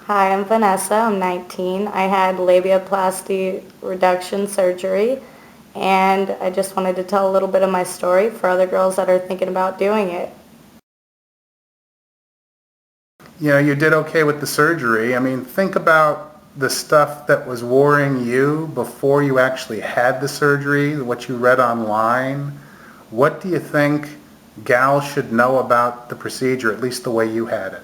Hi, I'm Vanessa. I'm 19. I had labiaplasty reduction surgery, and I just wanted to tell a little bit of my story for other girls that are thinking about doing it. You know, you did okay with the surgery. I mean, think about the stuff that was worrying you before you actually had the surgery, what you read online. What do you think gals should know about the procedure, at least the way you had it?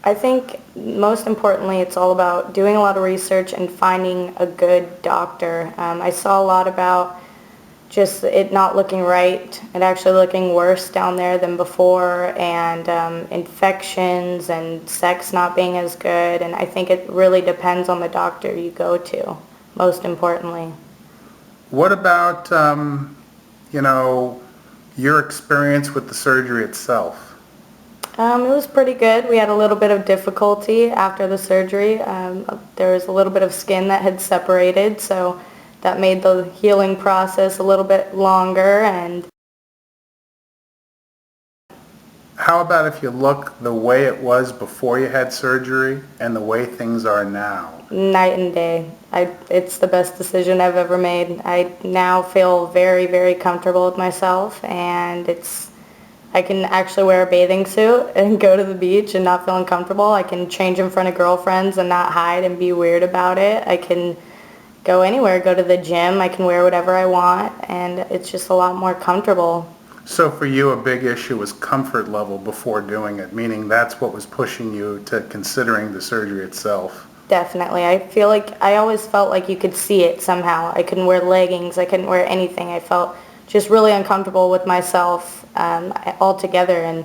I think most importantly, it's all about doing a lot of research and finding a good doctor. I saw a lot about just it not looking right and actually looking worse down there than before, and infections and sex not being as good, and I think it really depends on the doctor you go to, most importantly. What about, you know, your experience with the surgery itself? It was pretty good. We had a little bit of difficulty after the surgery. There was a little bit of skin that had separated, so that made the healing process a little bit longer. And How about if you look the way it was before you had surgery and the way things are now? night and day. It's the best decision I've ever made. I now feel very, very comfortable with myself, and I can actually wear a bathing suit and go to the beach and not feel uncomfortable. I can change in front of girlfriends and not hide and be weird about it. I can go anywhere, go to the gym. I can wear whatever I want, and it's just a lot more comfortable. So for you, a big issue was comfort level before doing it, meaning that's what was pushing you to considering the surgery itself. Definitely. I always felt like you could see it somehow. I couldn't wear leggings. I couldn't wear anything. I felt just really uncomfortable with myself altogether, and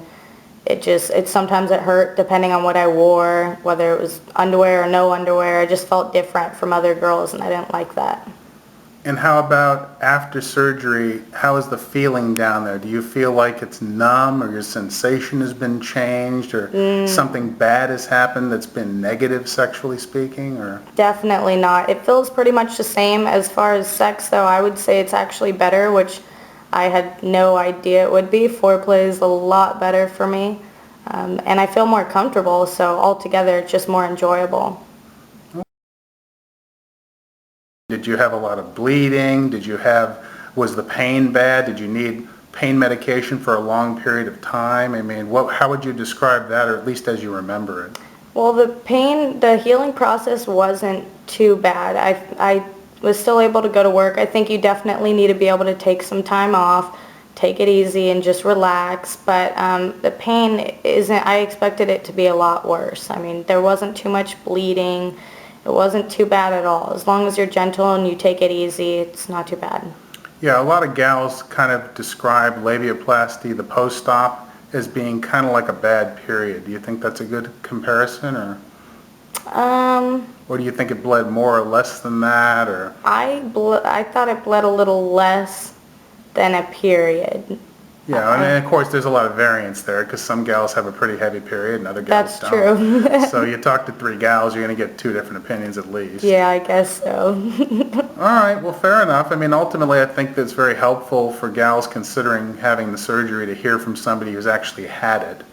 sometimes it hurt depending on what I wore, whether it was underwear or no underwear. I just felt different from other girls, and I didn't like that. And how about after surgery, how is the feeling down there? Do you feel like it's numb, or your sensation has been changed, or something bad has happened that's been negative sexually speaking, or? Definitely not. It feels pretty much the same. As far as sex, though, I would say it's actually better, which I had no idea it would be. Foreplay is a lot better for me, and I feel more comfortable, so altogether it's just more enjoyable. Did you have a lot of bleeding? Was the pain bad? Did you need pain medication for a long period of time? I mean, how would you describe that, or at least as you remember it? Well, the healing process wasn't too bad. I was still able to go to work. I think you definitely need to be able to take some time off, take it easy, and just relax. But the pain isn't, I expected it to be a lot worse. I mean, there wasn't too much bleeding. It wasn't too bad at all. As long as you're gentle and you take it easy, it's not too bad. Yeah, a lot of gals kind of describe labiaplasty, the post-op, as being kind of like a bad period. Do you think that's a good comparison, or do you think it bled more or less than that, or? I thought it bled a little less than a period. Yeah, and of course there's a lot of variance there, because some gals have a pretty heavy period and other gals That's don't. true. So you talk to 3 gals, you're going to get 2 different opinions at least. Yeah, I guess so. All right, well, fair enough. I mean, ultimately I think that's very helpful for gals considering having the surgery to hear from somebody who's actually had it.